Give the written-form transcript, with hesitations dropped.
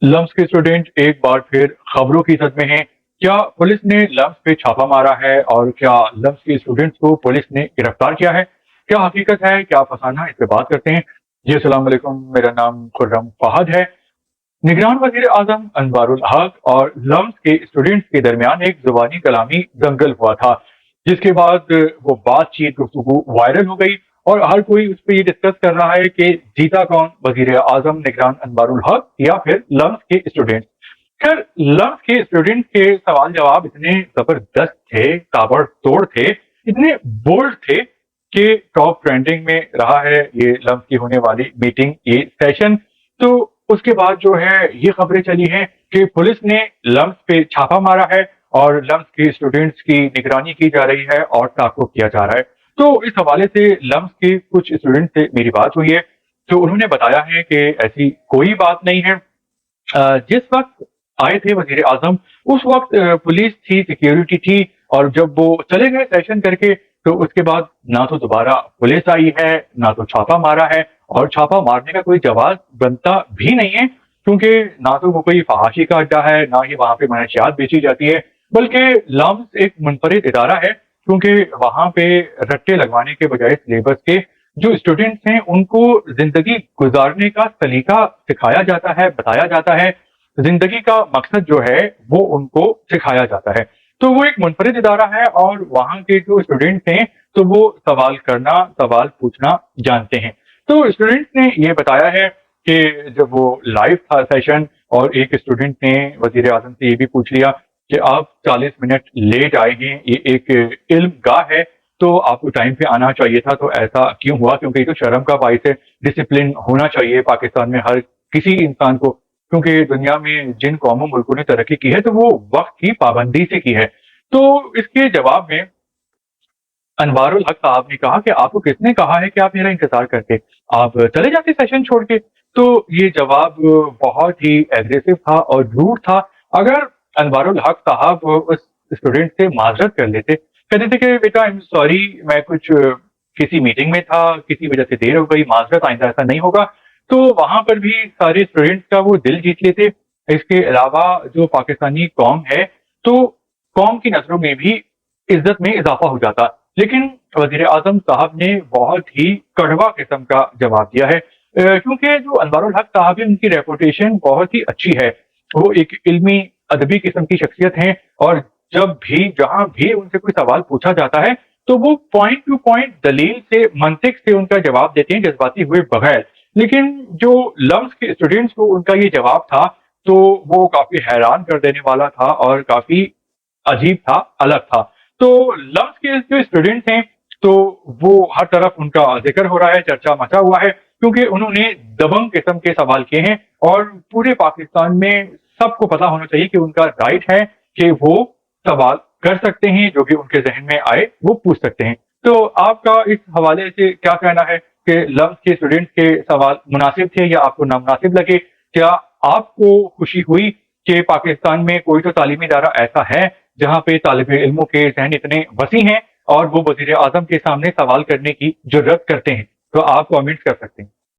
Lumps के student एक बार फिर खबरों की जद में हैं। क्या पुलिस ने लम्स पे छापा मारा है और क्या लम्स के स्टूडेंट्स को पुलिस ने गिरफ्तार किया है? क्या हकीकत है, क्या फसाना है, इस पे बात करते हैं। जी अस्सलाम वालेकुम, मेरा नाम खुर्रम फहद है। निगरान वजीर आजम अनवारुल हक और लम्स के स्टूडेंट्स के दरमियान एक जुबानी कलामी दंगल हुआ था, जिसके बाद वो बातचीत गुफ्तगू वायरल हो गई और हर कोई उस पर ये डिस्कस कर रहा है कि जीता कौन, वजीर आजम निगरान अनवारुल हक या फिर लम्स के स्टूडेंट। खैर, लम्स के स्टूडेंट के सवाल जवाब इतने जबरदस्त थे, ताबड़तोड़ थे, इतने बोल्ड थे कि टॉप ट्रेंडिंग में रहा है ये लम्स की होने वाली मीटिंग, ये सेशन। तो उसके बाद जो है ये खबरें चली हैं कि पुलिस ने लम्स पे छापा मारा है और लम्स के स्टूडेंट्स की निगरानी की जा रही है और ताक़ुब किया जा रहा है। तो इस हवाले से लम्स के कुछ स्टूडेंट से मेरी बात हुई है, तो उन्होंने बताया है कि ऐसी कोई बात नहीं है। जिस वक्त आए थे वजीर आजम, उस वक्त पुलिस थी, सिक्योरिटी थी, और जब वो चले गए सेशन करके, तो उसके बाद ना तो दोबारा पुलिस आई है, ना तो छापा मारा है, और छापा मारने का कोई जवाब बनता भी नहीं है, क्योंकि ना तो वो कोई फहाशी का अड्डा है, ना ही वहां पे मनशियात बेची जाती है, बल्कि लम्स एक मुनफरिद इदारा है, क्योंकि वहां पे रट्टे लगवाने के बजाय सिलेबस के जो स्टूडेंट्स हैं उनको जिंदगी गुजारने का सलीका सिखाया जाता है, बताया जाता है, जिंदगी का मकसद जो है वो उनको सिखाया जाता है। तो वो एक मुनफरिद इदारा है और वहां के जो स्टूडेंट्स हैं तो वो सवाल करना, सवाल पूछना जानते हैं। तो स्टूडेंट्स ने ये बताया है कि जब वो लाइव था सेशन और एक स्टूडेंट ने वजीर आजम से ये भी पूछ लिया कि आप 40 मिनट लेट आए हैं, ये एक इल्म गाह है, तो आपको टाइम पे आना चाहिए था, तो ऐसा क्यों हुआ? क्योंकि ये तो शर्म का बाइस है, डिसिप्लिन होना चाहिए पाकिस्तान में हर किसी इंसान को, क्योंकि दुनिया में जिन कौमों मुल्कों ने तरक्की की है तो वो वक्त की पाबंदी से की है। तो इसके जवाब में अनवारुल हक साहब ने कहा कि आपको किसने कहा है कि आप मेरा इंतजार करते, आप चले जाते सेशन छोड़ के। तो ये जवाब बहुत ही एग्रेसिव था और रूड था। अगर अनवारुल हक साहब उस स्टूडेंट से माजरत कर लेते, कहते थे कि बेटा आई एम सॉरी, मैं कुछ किसी मीटिंग में था, किसी वजह से देर हो गई, माजरत, आइंदा ऐसा नहीं होगा, तो वहां पर भी सारे स्टूडेंट्स का वो दिल जीत लेते। इसके अलावा जो पाकिस्तानी कौम है, तो कौम की नजरों में भी इज्जत में इजाफा हो जाता। लेकिन वजीर आजम साहब ने बहुत ही कड़वा किस्म का जवाब दिया है, क्योंकि जो अनवारुल हक साहब है उनकी रेपुटेशन बहुत ही अच्छी है। वो एक इल्मी अदबी किस्म की शख्सियत हैं और जब भी जहां भी उनसे कोई सवाल पूछा जाता है तो वो पॉइंट टू पॉइंट दलील से, मंतिक से उनका जवाब देते हैं, जज्बाती हुए बगैर। लेकिन जो लम्स के स्टूडेंट्स को उनका ये जवाब था तो वो काफी हैरान कर देने वाला था और काफी अजीब था, अलग था। तो लम्स के जो स्टूडेंट्स हैं तो वो हर तरफ उनका जिक्र हो रहा है, चर्चा मचा हुआ है, क्योंकि उन्होंने दबंग किस्म के सवाल किए हैं और पूरे पाकिस्तान में सबको पता होना चाहिए कि उनका राइट है कि वो सवाल कर सकते हैं, जो भी उनके जहन में आए वो पूछ सकते हैं। तो आपका इस हवाले से क्या कहना है कि लम्स के स्टूडेंट्स के सवाल मुनासिब थे या आपको नामुनासिब लगे? क्या आपको खुशी हुई कि पाकिस्तान में कोई तो तालीमी इदारा ऐसा है जहां पे तालिब इल्मों के जहन इतने वसी हैं और वो वजीर आजम के सामने सवाल करने की जुर्रत करते हैं? तो आप कमेंट्स कर सकते हैं।